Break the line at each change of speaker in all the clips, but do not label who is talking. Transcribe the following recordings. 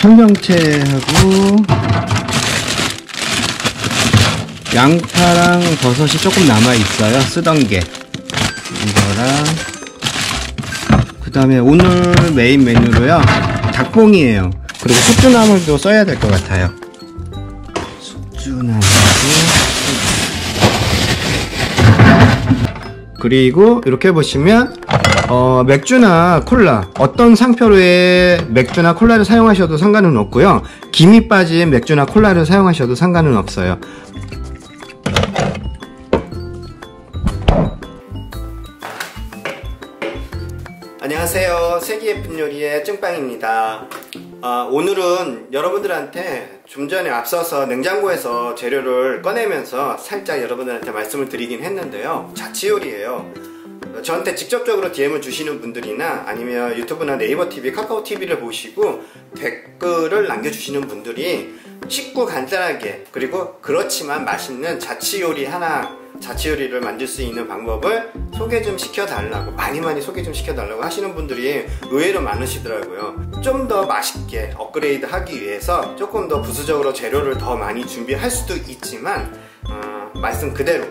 청경채하고 양파랑 버섯이 조금 남아 있어요. 쓰던 게 이거랑, 그 다음에 오늘 메인 메뉴로요, 닭봉이에요. 그리고 숙주나물도 써야 될 것 같아요. 숙주나물도, 그리고 이렇게 보시면 맥주나 콜라, 어떤 상표로의 맥주나 콜라를 사용하셔도 상관은 없고요, 김이 빠진 맥주나 콜라를 사용하셔도 상관은 없어요. 안녕하세요, 세기 예쁜 요리의 ጭ빵입니다. 오늘은 여러분들한테 좀 전에 앞서서 냉장고에서 재료를 꺼내면서 살짝 여러분들한테 말씀을 드리긴 했는데요, 자취요리예요. 저한테 직접적으로 DM을 주시는 분들이나 아니면 유튜브나 네이버 TV, 카카오 TV를 보시고 댓글을 남겨주시는 분들이 쉽고 간단하게, 그리고 그렇지만 맛있는 자취요리를 만들 수 있는 방법을 소개 좀 시켜달라고, 많이 소개 좀 시켜달라고 하시는 분들이 의외로 많으시더라고요. 좀 더 맛있게 업그레이드 하기 위해서 조금 더 부수적으로 재료를 더 많이 준비할 수도 있지만, 말씀 그대로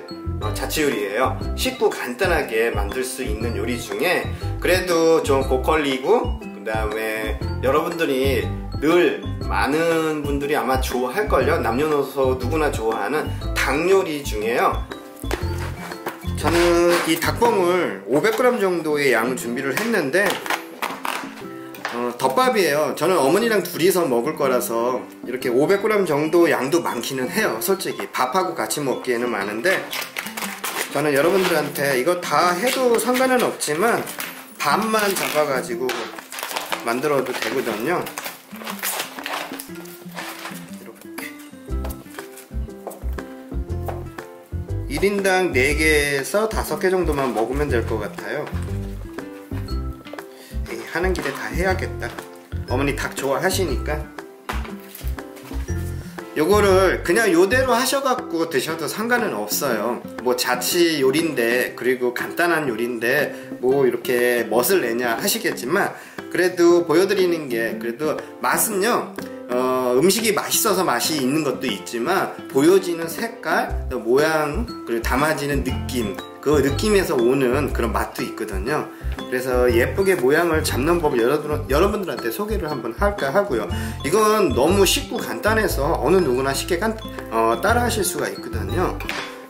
자취요리예요. 쉽고 간단하게 만들 수 있는 요리 중에 그래도 좀 고퀄리고, 그 다음에 여러분들이 늘 많은 분들이 아마 좋아할걸요, 남녀노소 누구나 좋아하는 닭 요리 중에요. 저는 이 닭봉을 500g 정도의 양을 준비를 했는데, 덮밥이에요. 저는 어머니랑 둘이서 먹을 거라서 이렇게 500g 정도 양도 많기는 해요. 솔직히 밥하고 같이 먹기에는 많은데, 저는 여러분들한테 이거 다 해도 상관은 없지만 반만 잡아가지고 만들어도 되거든요. 이렇게 1인당 4개에서 5개 정도만 먹으면 될 것 같아요. 하는 길에 다 해야겠다. 어머니 닭 좋아하시니까. 요거를 그냥 요대로 하셔갖고 드셔도 상관은 없어요. 뭐 자취 요리인데, 그리고 간단한 요리인데 뭐 이렇게 멋을 내냐 하시겠지만, 그래도 보여드리는 게, 그래도 맛은요, 음식이 맛있어서 맛이 있는 것도 있지만 보여지는 색깔, 모양, 그리고 담아지는 느낌, 그 느낌에서 오는 그런 맛도 있거든요. 그래서 예쁘게 모양을 잡는 법을 여러분들한테 소개를 한번 할까 하고요. 이건 너무 쉽고 간단해서 어느 누구나 쉽게 따라 하실 수가 있거든요.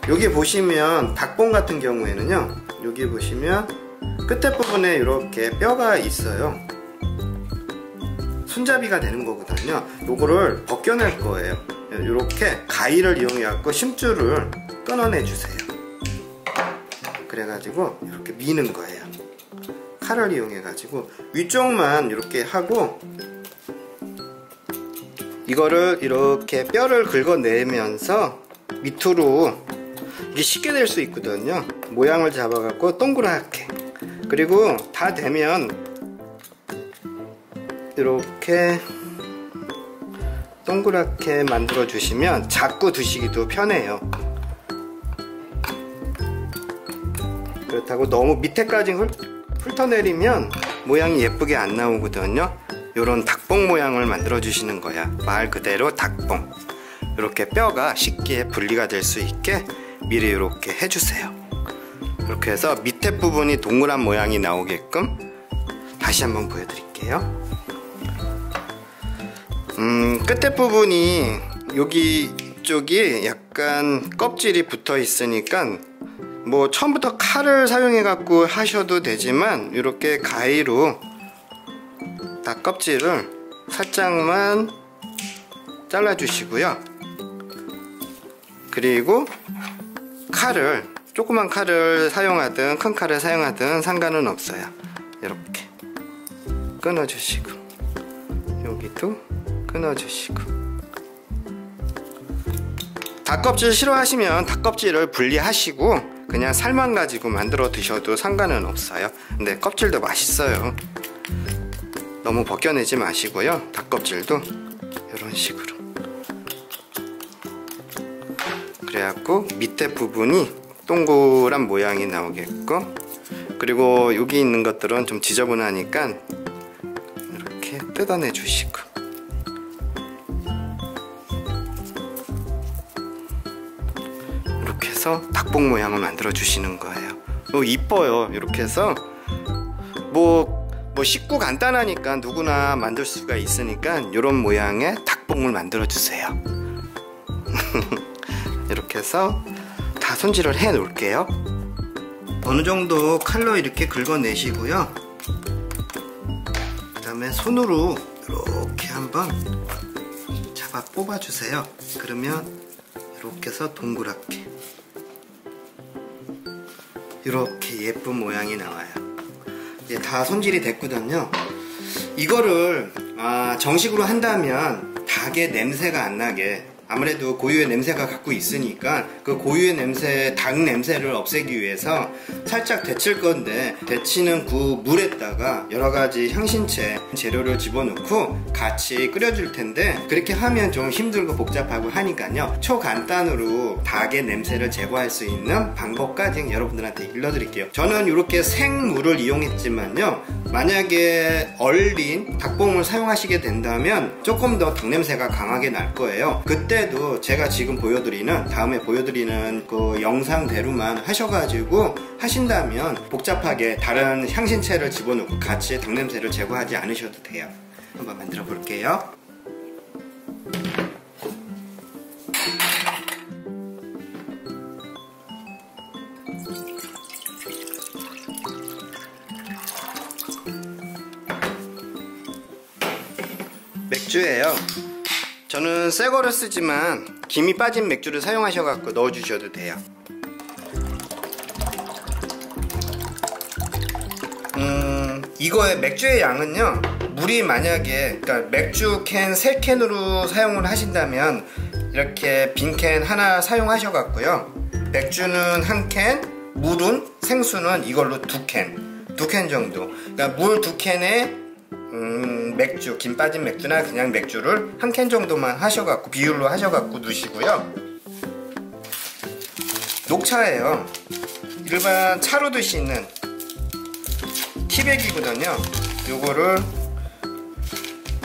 여기 보시면 닭봉 같은 경우에는요, 여기 보시면 끝에 부분에 이렇게 뼈가 있어요. 손잡이가 되는 거거든요. 요거를 벗겨낼 거예요. 이렇게 가위를 이용해 갖고 심줄을 끊어내 주세요. 그래가지고 이렇게 미는 거예요. 칼을 이용해 가지고 위쪽만 이렇게 하고, 이거를 이렇게 뼈를 긁어내면서 밑으로, 이게 쉽게 될 수 있거든요. 모양을 잡아 갖고 동그랗게, 그리고 다 되면 이렇게 동그랗게 만들어 주시면 잡고 드시기도 편해요. 그렇다고 너무 밑에까지 훑어내리면 모양이 예쁘게 안 나오거든요. 요런 닭봉 모양을 만들어 주시는 거야. 말 그대로 닭봉. 이렇게 뼈가 쉽게 분리가 될 수 있게 미리 이렇게 해주세요. 이렇게 해서 밑에 부분이 동그란 모양이 나오게끔 다시 한번 보여드릴게요. 끝에 부분이, 여기 쪽이 약간 껍질이 붙어 있으니까 뭐 처음부터 칼을 사용해 갖고 하셔도 되지만, 이렇게 가위로 닭 껍질을 살짝만 잘라 주시고요. 그리고 칼을, 조그만 칼을 사용하든 큰 칼을 사용하든 상관은 없어요. 이렇게 끊어주시고, 여기도 끊어주시고. 닭껍질 싫어하시면 닭껍질을 분리하시고 그냥 살만 가지고 만들어 드셔도 상관은 없어요. 근데 껍질도 맛있어요. 너무 벗겨내지 마시고요. 닭껍질도 이런 식으로. 그래갖고 밑에 부분이 동그란 모양이 나오게끔, 그리고 여기 있는 것들은 좀 지저분하니까 이렇게 뜯어내 주시고, 이렇게 해서 닭봉 모양을 만들어 주시는 거예요. 이뻐요. 이렇게 해서 뭐 쉽고 간단하니까 누구나 만들 수가 있으니까 이런 모양의 닭봉을 만들어 주세요. 이렇게 해서 다 손질을 해 놓을게요. 어느 정도 칼로 이렇게 긁어내시고요. 그 다음에 손으로 이렇게 한번 잡아 뽑아 주세요. 그러면 이렇게 해서 동그랗게 이렇게 예쁜 모양이 나와요. 이제 다 손질이 됐거든요. 이거를 정식으로 한다면 닭의 냄새가 안 나게, 아무래도 고유의 냄새가 갖고 있으니까 그 고유의 냄새, 닭 냄새를 없애기 위해서 살짝 데칠 건데, 데치는 그 물에다가 여러가지 향신채 재료를 집어넣고 같이 끓여줄 텐데, 그렇게 하면 좀 힘들고 복잡하고 하니까요, 초간단으로 닭의 냄새를 제거할 수 있는 방법까지 여러분들한테 일러드릴게요. 저는 이렇게 생물을 이용했지만요, 만약에 얼린 닭봉을 사용하시게 된다면 조금 더 닭 냄새가 강하게 날 거예요. 그때도 제가 지금 보여드리는, 다음에 보여드리는 그 영상대로만 하셔가지고 하신다면 복잡하게 다른 향신채를 집어넣고 같이 닭 냄새를 제거하지 않으셔도 돼요. 한번 만들어 볼게요. 맥주예요. 저는 새 거를 쓰지만 김이 빠진 맥주를 사용하셔갖고 넣어주셔도 돼요. 이거의 맥주의 양은요, 물이 만약에, 그러니까 맥주 캔 3캔으로 사용을 하신다면 이렇게 빈 캔 하나 사용하셔갖고요, 맥주는 1캔, 물은, 생수는 이걸로 2캔 정도. 그러니까 물 2캔에 맥주, 김 빠진 맥주나 그냥 맥주를 1캔 정도만 하셔갖고, 비율로 하셔갖고 넣으시고요. 녹차예요. 일반 차로 드시는 티백이거든요. 요거를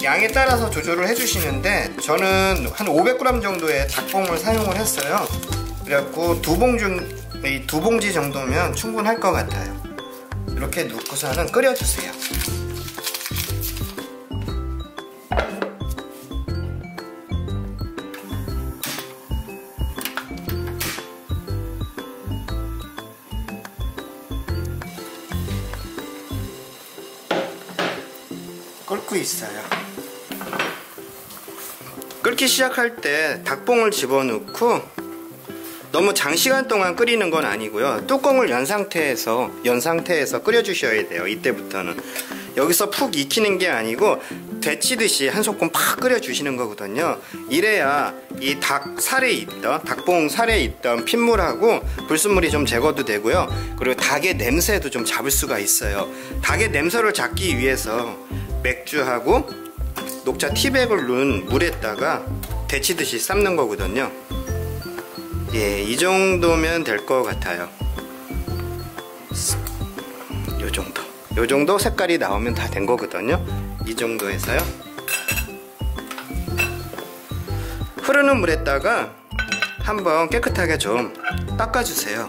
양에 따라서 조절을 해주시는데, 저는 한 500g 정도의 닭봉을 사용을 했어요. 그래갖고 두 봉지 정도면 충분할 것 같아요. 이렇게 넣고서는 끓여주세요. 끓고 있어요. 끓기 시작할 때 닭봉을 집어넣고, 너무 장시간 동안 끓이는 건 아니고요, 뚜껑을 연 상태에서 끓여주셔야 돼요. 이때부터는 여기서 푹 익히는 게 아니고 데치듯이 한 소끔 팍 끓여주시는 거거든요. 이래야 이 닭봉 살에 있던 핏물하고 불순물이 좀 제거도 되고요, 그리고 닭의 냄새도 좀 잡을 수가 있어요. 닭의 냄새를 잡기 위해서 맥주하고 녹차 티백을 넣은 물에다가 데치듯이 삶는 거거든요. 예, 이 정도면 될 것 같아요. 요 정도 색깔이 나오면 다 된 거거든요. 이 정도 해서요. 흐르는 물에다가 한번 깨끗하게 좀 닦아주세요.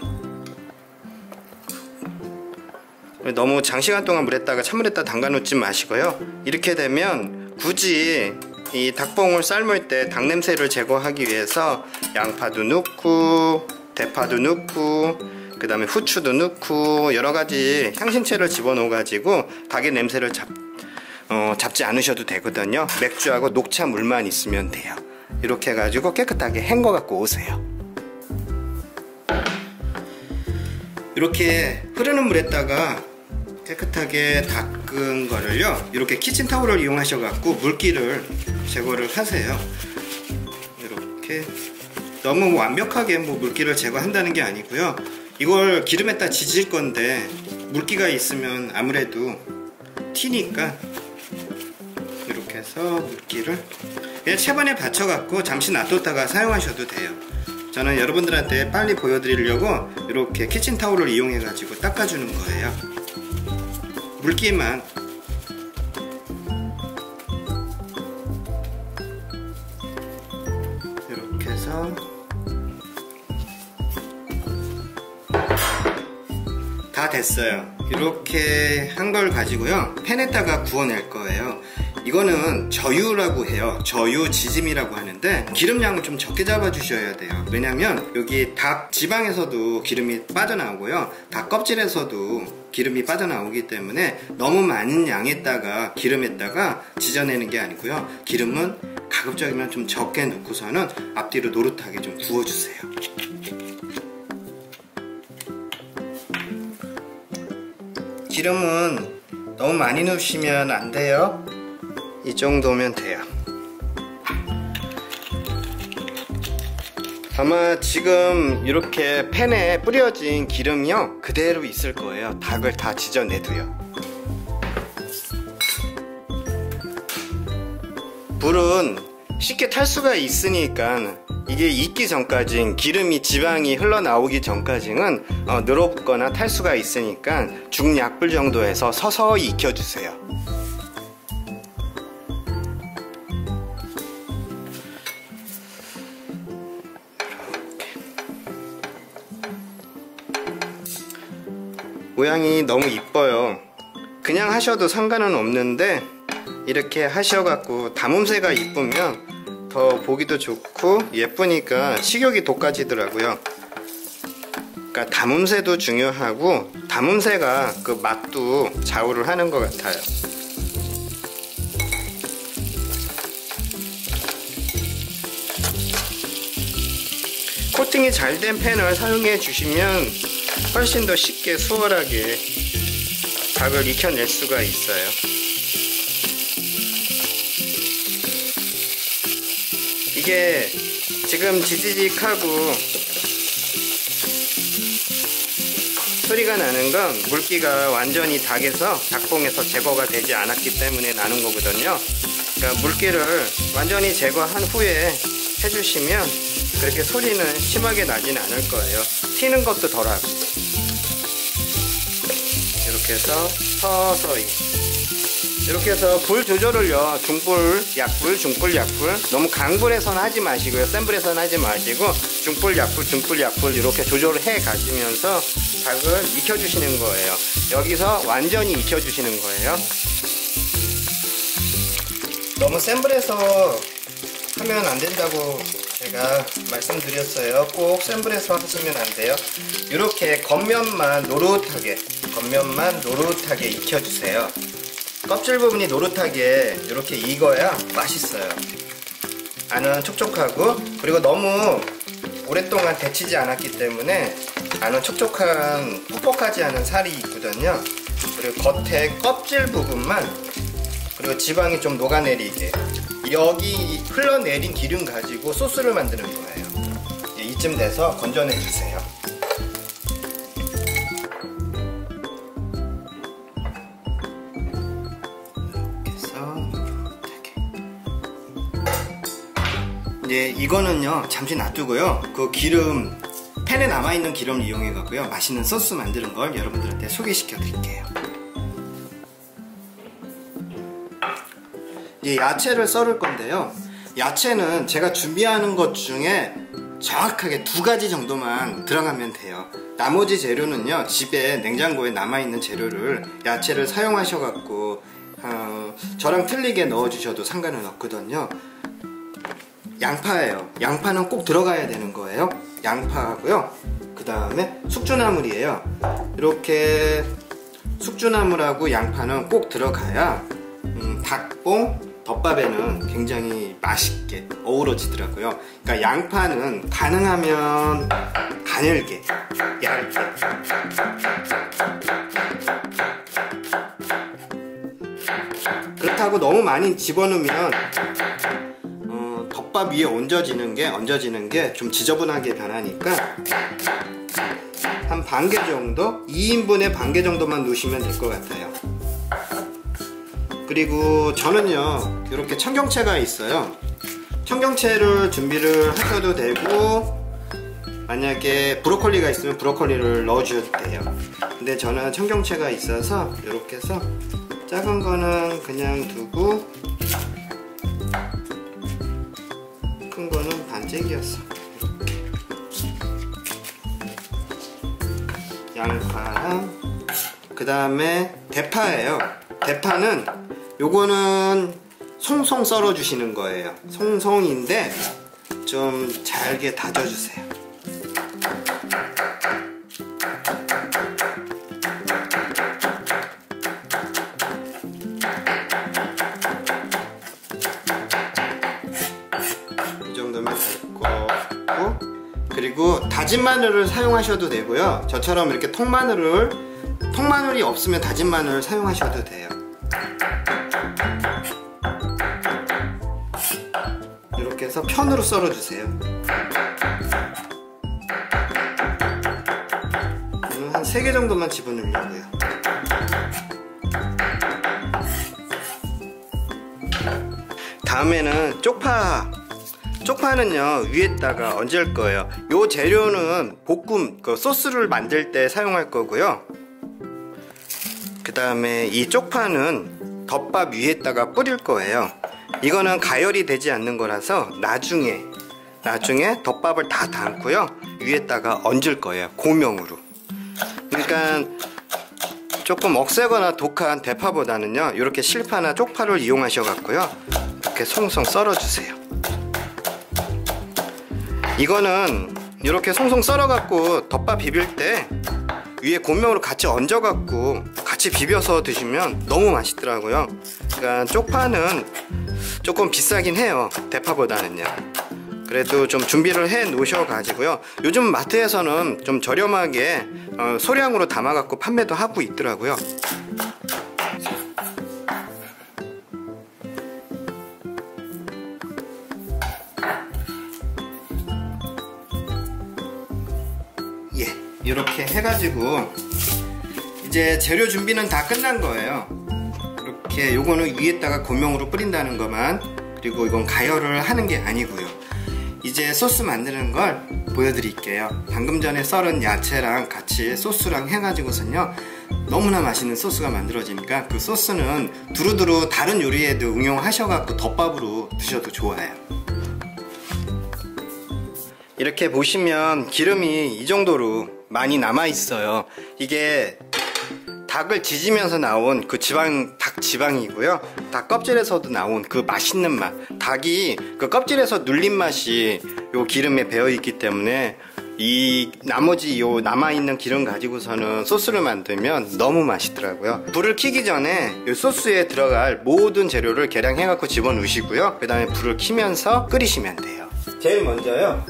너무 장시간 동안 물에다가 찬물에다 담가 놓지 마시고요. 이렇게 되면 굳이 이 닭봉을 삶을 때 닭 냄새를 제거하기 위해서 양파도 넣고 대파도 넣고 그 다음에 후추도 넣고 여러가지 향신채를 집어넣어 가지고 닭의 냄새를 잡지 않으셔도 되거든요. 맥주하고 녹차 물만 있으면 돼요. 이렇게 해가지고 깨끗하게 헹궈 갖고 오세요. 이렇게 흐르는 물에다가 깨끗하게 닦은 거를요, 이렇게 키친타올을 이용하셔갖고 물기를 제거를 하세요. 이렇게 너무 완벽하게 뭐 물기를 제거한다는 게 아니고요, 이걸 기름에다 지질 건데 물기가 있으면 아무래도 튀니까 이렇게 해서 물기를 그냥 채반에 받쳐갖고 잠시 놔뒀다가 사용하셔도 돼요. 저는 여러분들한테 빨리 보여드리려고 이렇게 키친타올을 이용해 가지고 닦아주는 거예요. 물기만 이렇게 해서 다 됐어요. 이렇게 한 걸 가지고요, 팬에다가 구워낼 거예요. 이거는 저유라고 해요. 저유 지짐이라고 하는데 기름량을 좀 적게 잡아 주셔야 돼요. 왜냐면 여기 닭 지방에서도 기름이 빠져나오고요, 닭 껍질에서도 기름이 빠져나오기 때문에 너무 많은 양에다가 기름에다가 지져내는 게 아니고요, 기름은 가급적이면 좀 적게 넣고서는 앞뒤로 노릇하게 좀 구워주세요. 기름은 너무 많이 넣으시면 안 돼요. 이 정도면 돼요. 아마 지금 이렇게 팬에 뿌려진 기름이요, 그대로 있을 거예요. 닭을 다 지져내도요. 불은 쉽게 탈 수가 있으니까 이게 익기 전까진, 기름이 지방이 흘러나오기 전까지는 늘어붙거나 탈 수가 있으니까 중약불 정도에서 서서히 익혀주세요. 모양이 너무 이뻐요. 그냥 하셔도 상관은 없는데 이렇게 하셔갖고 담음새가 이쁘면 더 보기도 좋고 예쁘니까 식욕이 돋아지더라고요. 그러니까 담음새도 중요하고 담음새가 그 맛도 좌우를 하는 것 같아요. 코팅이 잘 된 팬을 사용해 주시면 훨씬 더 쉽게 수월하게 닭을 익혀낼 수가 있어요. 이게 지금 지지직하고 소리가 나는 건 물기가 완전히 닭에서, 닭봉에서 제거가 되지 않았기 때문에 나는 거거든요. 그러니까 물기를 완전히 제거한 후에 해주시면 그렇게 소리는 심하게 나진 않을 거예요. 튀는 것도 덜하고. 이렇게 해서 서서히 이렇게 해서 불 조절을요, 중불, 약불, 중불, 약불, 너무 강불에서는 하지 마시고요, 센 불에서는 하지 마시고 중불, 약불, 중불, 약불 이렇게 조절을 해 가시면서 닭을 익혀주시는 거예요. 여기서 완전히 익혀주시는 거예요. 너무 센 불에서 하면 안 된다고 제가 말씀드렸어요. 꼭 센 불에서 하시면 안 돼요. 이렇게 겉면만 노릇하게 익혀주세요. 껍질 부분이 노릇하게 이렇게 익어야 맛있어요. 안은 촉촉하고, 그리고 너무 오랫동안 데치지 않았기 때문에 안은 촉촉한, 퍽퍽하지 않은 살이 있거든요. 그리고 겉에 껍질 부분만, 그리고 지방이 좀 녹아내리게, 여기 흘러내린 기름 가지고 소스를 만드는 거예요. 이쯤 돼서 건져내 주세요. 이제 이거는요, 잠시 놔두고요, 그 기름, 팬에 남아있는 기름을 이용해 갖고요, 맛있는 소스 만드는 걸 여러분들한테 소개시켜 드릴게요. 이제 야채를 썰을 건데요, 야채는 제가 준비하는 것 중에 정확하게 2가지 정도만 들어가면 돼요. 나머지 재료는요, 집에 냉장고에 남아있는 재료를, 야채를 사용하셔 갖고 저랑 틀리게 넣어 주셔도 상관은 없거든요. 양파예요. 양파는 꼭 들어가야 되는 거예요. 양파하고요, 그 다음에 숙주나물이에요. 이렇게 숙주나물하고 양파는 꼭 들어가야 닭봉 덮밥에는 굉장히 맛있게 어우러지더라고요. 그러니까 양파는 가능하면 가늘게, 얇게, 그렇다고 너무 많이 집어넣으면 덮밥 위에 얹어지는 게 좀 지저분하게 변하니까 한 반 개 정도, 2인분에 반 개 정도만 넣으시면 될 것 같아요. 그리고 저는요 이렇게 청경채가 있어요. 청경채를 준비를 하셔도 되고, 만약에 브로콜리가 있으면 브로콜리를 넣어주셔도 돼요. 근데 저는 청경채가 있어서 이렇게 해서 작은 거는 그냥 두고 큰 거는 반째기였어. 양파, 그 다음에 대파예요. 대파는 요거는 송송 썰어 주시는 거예요. 송송인데 좀 잘게 다져 주세요. 이 정도면 될 거고, 그리고 다진 마늘을 사용하셔도 되고요. 저처럼 이렇게 통마늘이 없으면 다진 마늘을 사용하셔도 돼요. 이렇게 해서 편으로 썰어 주세요. 저는 한 3개 정도만 집어넣으려고요. 다음에는 쪽파는요 위에다가 얹을 거예요. 요 재료는 볶음 소스를 만들 때 사용할 거고요. 그 다음에 이 쪽파는 덮밥 위에다가 뿌릴 거예요. 이거는 가열이 되지 않는 거라서 나중에 덮밥을 다 담고요 위에다가 얹을 거예요. 고명으로. 그러니까 조금 억세거나 독한 대파보다는요 이렇게 실파나 쪽파를 이용하셔 갖고요 이렇게 송송 썰어 주세요. 이거는 이렇게 송송 썰어 갖고 덮밥 비빌 때 위에 고명으로 같이 얹어 갖고 같이 비벼서 드시면 너무 맛있더라고요. 그러니까 쪽파는 조금 비싸긴 해요, 대파보다는요. 그래도 좀 준비를 해 놓으셔 가지고요. 요즘 마트에서는 좀 저렴하게 소량으로 담아 갖고 판매도 하고 있더라고요. 예, 이렇게 해가지고 이제 재료 준비는 다 끝난 거예요. 이렇게 요거는 위에다가 고명으로 뿌린다는 것만, 그리고 이건 가열을 하는 게 아니고요. 이제 소스 만드는 걸 보여드릴게요. 방금 전에 썰은 야채랑 같이 소스랑 해가지고선요 너무나 맛있는 소스가 만들어지니까 그 소스는 두루두루 다른 요리에도 응용하셔갖고 덮밥으로 드셔도 좋아요. 이렇게 보시면 기름이 이 정도로 많이 남아 있어요. 이게 닭을 지지면서 나온 그 닭 지방이고요. 닭 껍질에서도 나온 그 맛있는 맛. 닭이 그 껍질에서 눌린 맛이 요 기름에 배어 있기 때문에 이 나머지 요 남아있는 기름 가지고서는 소스를 만들면 너무 맛있더라고요. 불을 켜기 전에 요 소스에 들어갈 모든 재료를 계량해 갖고 집어넣으시고요. 그 다음에 불을 켜면서 끓이시면 돼요. 제일 먼저요,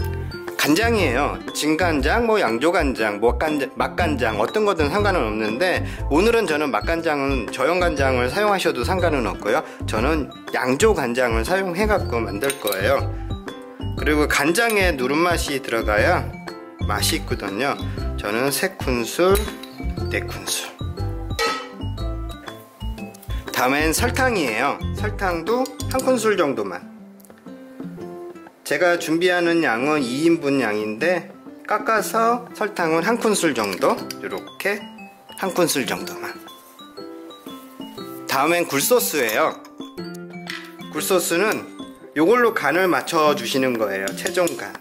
간장이에요. 진간장, 뭐 양조간장, 맛간장 어떤 거든 상관은 없는데, 오늘은 저는 맛간장은 저염간장을 사용하셔도 상관은 없고요. 저는 양조간장을 사용해 갖고 만들 거예요. 그리고 간장에 누른맛이 들어가야 맛이 있거든요. 저는 3큰술, 4큰술. 다음엔 설탕이에요. 설탕도 1큰술 정도만. 제가 준비하는 양은 2인분 양인데 깎아서 설탕은 1큰술 정도, 이렇게 1큰술 정도만. 다음엔 굴소스예요. 굴소스는 요걸로 간을 맞춰 주시는 거예요. 최종 간.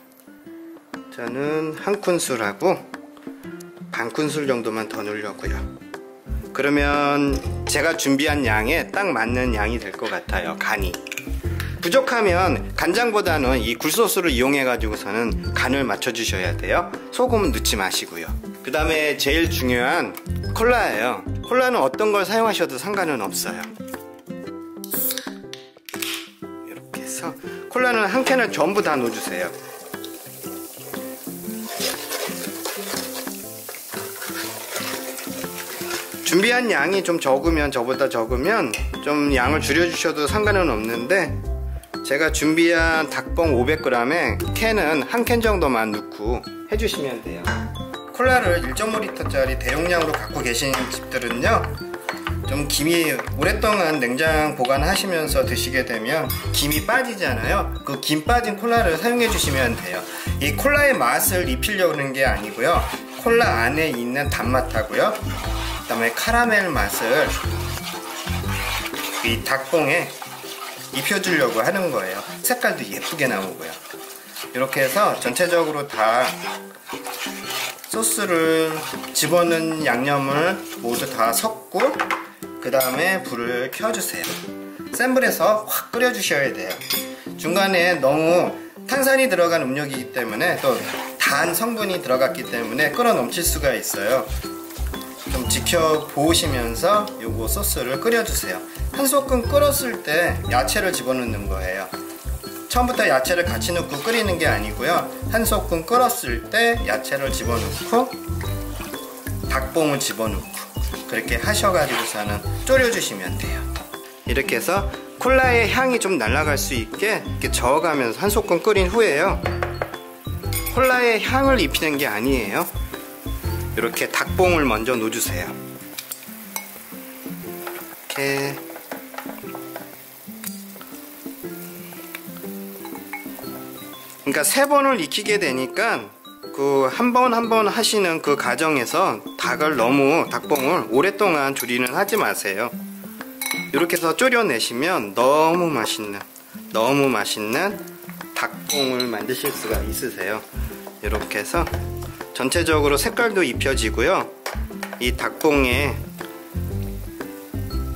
저는 1큰술하고 반큰술 정도만 더 넣으려고요. 그러면 제가 준비한 양에 딱 맞는 양이 될 것 같아요, 간이. 부족하면 간장보다는 이 굴소스를 이용해 가지고서는 간을 맞춰 주셔야 돼요. 소금은 넣지 마시고요. 그 다음에 제일 중요한 콜라예요. 콜라는 어떤 걸 사용하셔도 상관은 없어요. 이렇게 해서 콜라는 한 캔을 전부 다 넣어주세요. 준비한 양이 좀 적으면, 저보다 적으면 좀 양을 줄여주셔도 상관은 없는데, 제가 준비한 닭봉 500g에 캔은 한 캔 정도만 넣고 해주시면 돼요. 콜라를 1.5L짜리 대용량으로 갖고 계신 집들은요, 좀 김이 오랫동안 냉장 보관하시면서 드시게 되면 김이 빠지잖아요. 그 김 빠진 콜라를 사용해 주시면 돼요. 이 콜라의 맛을 입히려고 하는 게 아니고요, 콜라 안에 있는 단맛하고요, 그 다음에 카라멜 맛을 이 닭봉에 입혀주려고 하는 거예요. 색깔도 예쁘게 나오고요. 이렇게 해서 전체적으로 다 소스를 집어넣은 양념을 모두 다 섞고, 그 다음에 불을 켜주세요. 센 불에서 확 끓여주셔야 돼요. 중간에 너무 탄산이 들어간 음료이기 때문에, 또 단 성분이 들어갔기 때문에 끓어 넘칠 수가 있어요. 좀 지켜보시면서 요거 소스를 끓여주세요. 한 소끔 끓었을 때 야채를 집어넣는 거예요. 처음부터 야채를 같이 넣고 끓이는 게 아니고요, 한 소끔 끓었을 때 야채를 집어넣고 닭봉을 집어넣고 그렇게 하셔가지고서는 졸여주시면 돼요. 이렇게 해서 콜라의 향이 좀 날아갈 수 있게 이렇게 저어가면서 한 소끔 끓인 후에요, 콜라의 향을 입히는 게 아니에요. 이렇게 닭봉을 먼저 넣어주세요. 이렇게 그러니까 3번을 익히게 되니까 그 한 번 한 번 하시는 그 과정에서 닭봉을 오랫동안 조리는 하지 마세요. 이렇게 해서 졸여내시면 너무 맛있는 닭봉을 만드실 수가 있으세요. 이렇게 해서 전체적으로 색깔도 입혀지고요, 이 닭봉에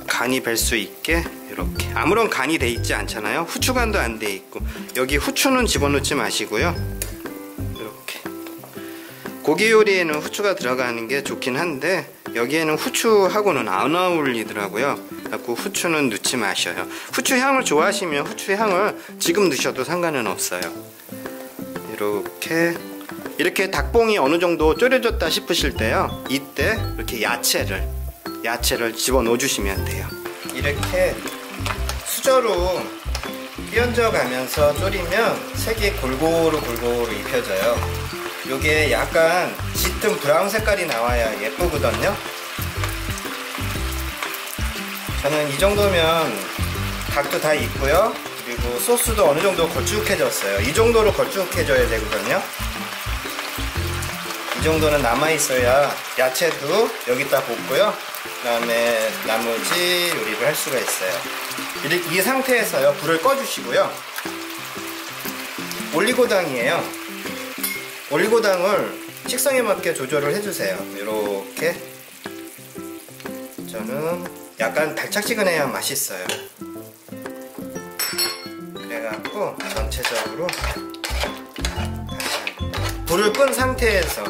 간이 벨 수 있게 이렇게 아무런 간이 돼 있지 않잖아요. 후추간도 안 돼 있고, 여기 후추는 집어넣지 마시고요. 이렇게 고기 요리에는 후추가 들어가는 게 좋긴 한데 여기에는 후추하고는 안 어울리더라고요. 그래서 후추는 넣지 마셔요. 후추 향을 좋아하시면 후추 향을 지금 넣으셔도 상관은 없어요. 이렇게 닭봉이 어느 정도 졸여졌다 싶으실 때요, 이때 이렇게 야채를 집어넣어 주시면 돼요. 이렇게 수저로 끼얹어 가면서 졸이면 색이 골고루 입혀져요. 요게 약간 짙은 브라운 색깔이 나와야 예쁘거든요. 저는 이 정도면 닭도 다 익고요, 그리고 소스도 어느 정도 걸쭉해졌어요. 이 정도로 걸쭉해져야 되거든요. 이 정도는 남아있어야 야채도 여기다 볶고요, 그 다음에 나머지 요리를 할 수가 있어요. 이 상태에서요, 불을 꺼주시고요, 올리고당이에요. 올리고당을 식성에 맞게 조절을 해주세요. 이렇게 저는 약간 달짝지근해야 맛있어요. 그래갖고 전체적으로 불을 끈 상태에서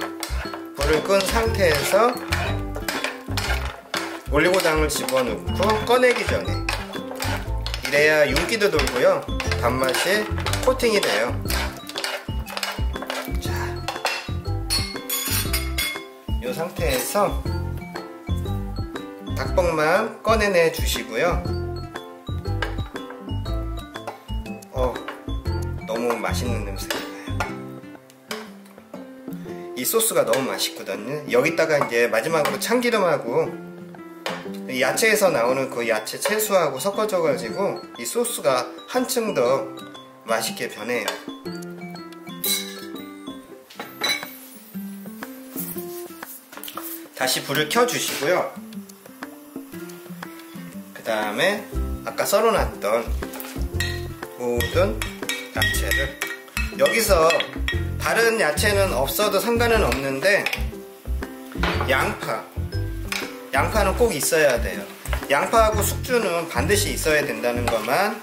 올리고당을 집어넣고 꺼내기 전에, 이래야 윤기도 돌고요, 단맛이 코팅이 돼요. 자, 이 상태에서 닭봉만 꺼내내 주시고요. 너무 맛있는 냄새가 나요. 이 소스가 너무 맛있거든요. 여기다가 이제 마지막으로 참기름하고 야채에서 나오는 그 야채 채소하고 섞어져 가지고 이 소스가 한층 더 맛있게 변해요. 다시 불을 켜 주시고요, 그 다음에 아까 썰어놨던 모든 야채를, 여기서 다른 야채는 없어도 상관은 없는데 양파는 꼭 있어야 돼요. 양파하고 숙주는 반드시 있어야 된다는 것만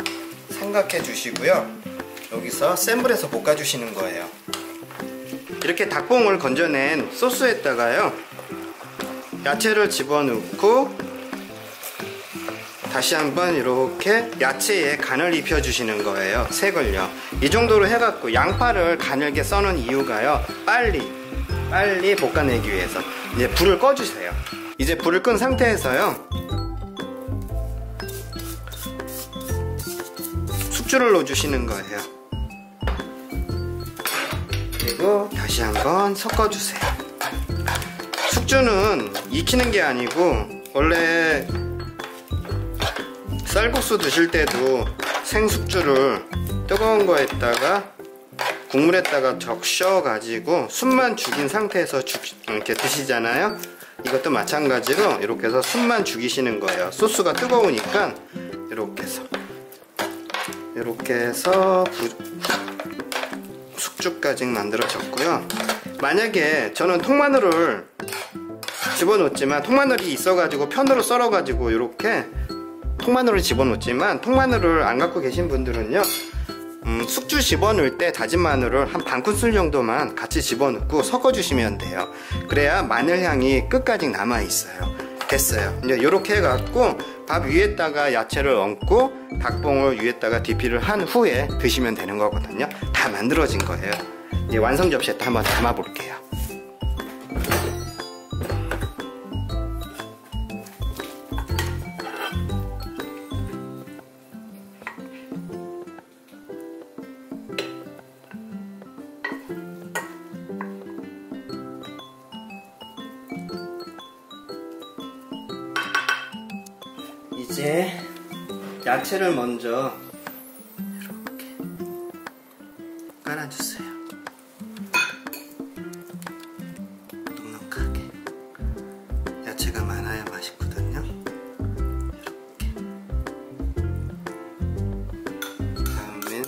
생각해 주시고요, 여기서 센 불에서 볶아 주시는 거예요. 이렇게 닭봉을 건져낸 소스에다가요, 야채를 집어넣고 다시 한번 이렇게 야채에 간을 입혀 주시는 거예요. 색을요. 이 정도로 해갖고, 양파를 가늘게 써는 이유가요, 빨리 볶아내기 위해서. 이제 불을 꺼주세요. 이제 불을 끈 상태에서요, 숙주를 넣어주시는 거예요. 그리고 다시 한번 섞어주세요. 숙주는 익히는 게 아니고, 원래 쌀국수 드실 때도 생숙주를 뜨거운 거에다가 국물에다가 적셔 가지고 숨만 죽인 상태에서 이렇게 드시잖아요. 이것도 마찬가지로 이렇게 해서 숨만 죽이시는 거예요. 소스가 뜨거우니까 이렇게 해서 숙주까지 만들어졌고요. 만약에 저는 통마늘을 집어넣었지만, 통마늘이 있어가지고 편으로 썰어가지고 이렇게 통마늘을 집어넣었지만, 통마늘을 안 갖고 계신 분들은요, 숙주 집어넣을 때 다진 마늘을 한 반 큰술 정도만 같이 집어넣고 섞어주시면 돼요. 그래야 마늘 향이 끝까지 남아있어요. 됐어요. 이제 이렇게 해갖고 밥 위에다가 야채를 얹고 닭봉을 위에다가 DP를 한 후에 드시면 되는 거거든요. 다 만들어진 거예요. 이제 완성 접시에다 한번 담아 볼게요. 이제 야채를 먼저 이렇게 깔아주세요. 넉넉하게. 야채가 많아야 맛있거든요. 이렇게. 다음엔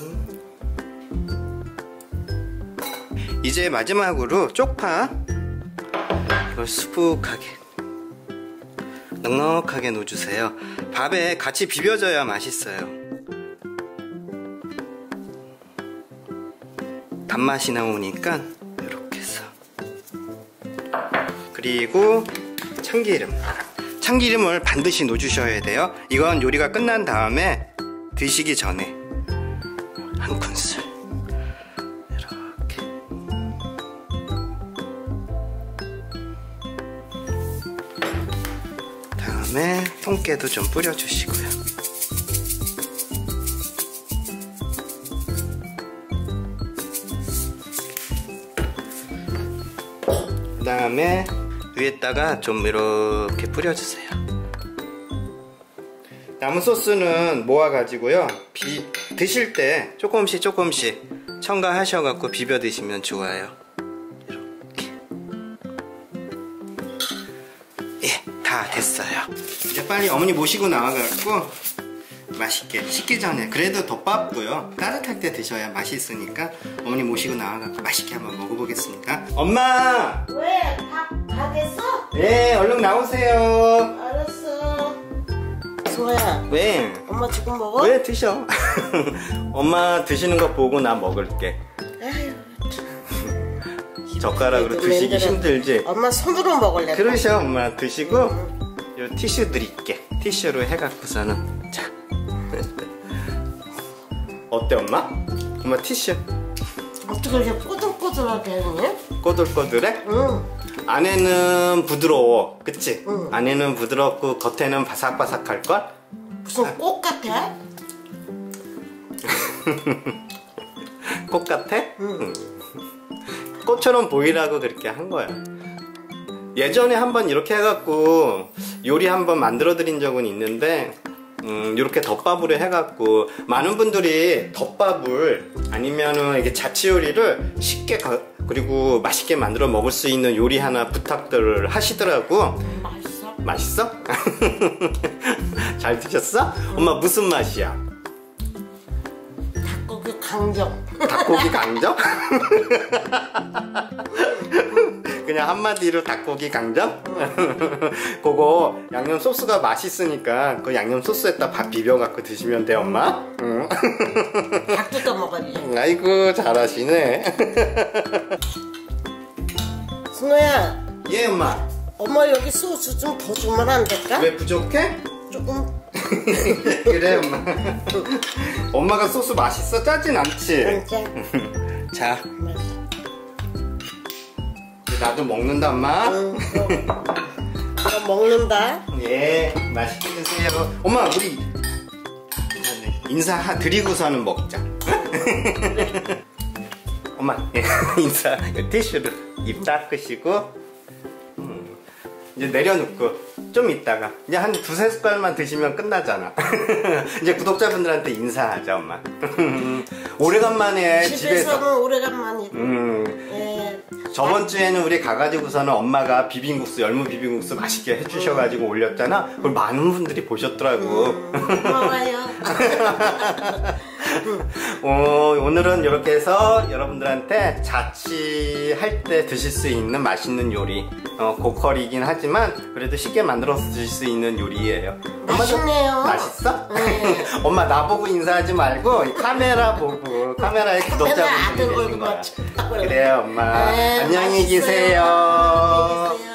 이제 마지막으로 쪽파, 이걸 수북하게 넉넉하게 넣어주세요. 밥에 같이 비벼줘야 맛있어요. 단맛이 나오니까 이렇게 해서. 그리고 참기름을 반드시 넣어주셔야 돼요. 이건 요리가 끝난 다음에 드시기 전에 한 큰술 이렇게. 다음에 통깨도 좀 뿌려주시고요. 그 다음에 위에다가 좀 이렇게 뿌려주세요. 남은 소스는 모아가지고요, 드실 때 조금씩 첨가하셔갖고 비벼 드시면 좋아요. 이렇게. 예, 다 됐어요. 이제 빨리 어머니 모시고 나와갖고 맛있게 식기 전에, 그래도 덮밥도요 따뜻할 때 드셔야 맛있으니까 어머니 모시고 나와갖고 맛있게 한번 먹어보겠습니다. 엄마!
왜? 다 됐어?
네, 얼른 나오세요.
알았어. 소아야.
왜?
엄마 지금 먹어?
왜 드셔? 엄마 드시는 거 보고 나 먹을게.
아유,
젓가락으로 드시기 힘들지?
엄마 손으로 먹을래.
그러셔. 엄마 드시고 요 티슈 드릴게. 티슈로 해갖고서는. 자. 어때 엄마? 엄마 티슈.
어떻게 이렇게 꼬들꼬들하게 했니?
꼬들꼬들해?
응.
안에는 부드러워, 그치?
응.
안에는 부드럽고 겉에는 바삭바삭할걸?
무슨 꽃 같아?
꽃 같아?
응.
꽃처럼 보이라고 그렇게 한 거야. 예전에 한번 이렇게 해갖고 요리 한번 만들어 드린 적은 있는데, 이렇게 덮밥으로 해갖고 많은 분들이 덮밥을 아니면은 이게 자취 요리를 쉽게 그리고 맛있게 만들어 먹을 수 있는 요리 하나 부탁들을 하시더라고.
맛있어?
맛있어? 잘 드셨어? 엄마 무슨 맛이야?
닭고기 강정.
닭고기 강정? 그냥 한마디로 닭고기 강정? 그거 양념 소스가 맛있으니까 그 양념 소스에다 밥 비벼갖고 드시면 돼, 엄마. 응.
닭도 떠먹었지.
아이고 잘하시네.
순호야.
예, 엄마.
엄마 여기 소스 좀 더 주면 안 될까?
왜 부족해?
조금.
그래, 엄마. 엄마가 소스 맛있어? 짜진 않지?
진짜.
자,
맛있어.
나도 먹는다, 엄마.
응. 먹는다.
예, 맛있게 드세요. 엄마, 우리 인사 드리고서는 먹자. 엄마, 예, 인사 티슈를 입 닦으시고 이제 내려놓고 좀 있다가 이제 한 두세 숟갈만 드시면 끝나잖아. 이제 구독자분들한테 인사하자, 엄마. 오래간만에
집에서는 오래간만이고. 예.
저번 주에는 우리 가가지고서는 엄마가 비빔국수, 열무 비빔국수 맛있게 해주셔가지고 올렸잖아. 그걸 많은 분들이 보셨더라고.
고마워요.
오늘은 이렇게 해서 여러분들한테 자취할 때 드실 수 있는 맛있는 요리, 고퀄이긴 하지만 그래도 쉽게 만들어서 드실 수 있는 요리예요.
맛있네요.
맛있어?
네.
엄마 나보고 인사하지 말고 카메라 보고, 카메라에 구독자분들이
아들
계신
얼굴
거야.
맞춘다고
그래요, 엄마.
네,
안녕히
맛있어요.
계세요.
안녕히 계세요.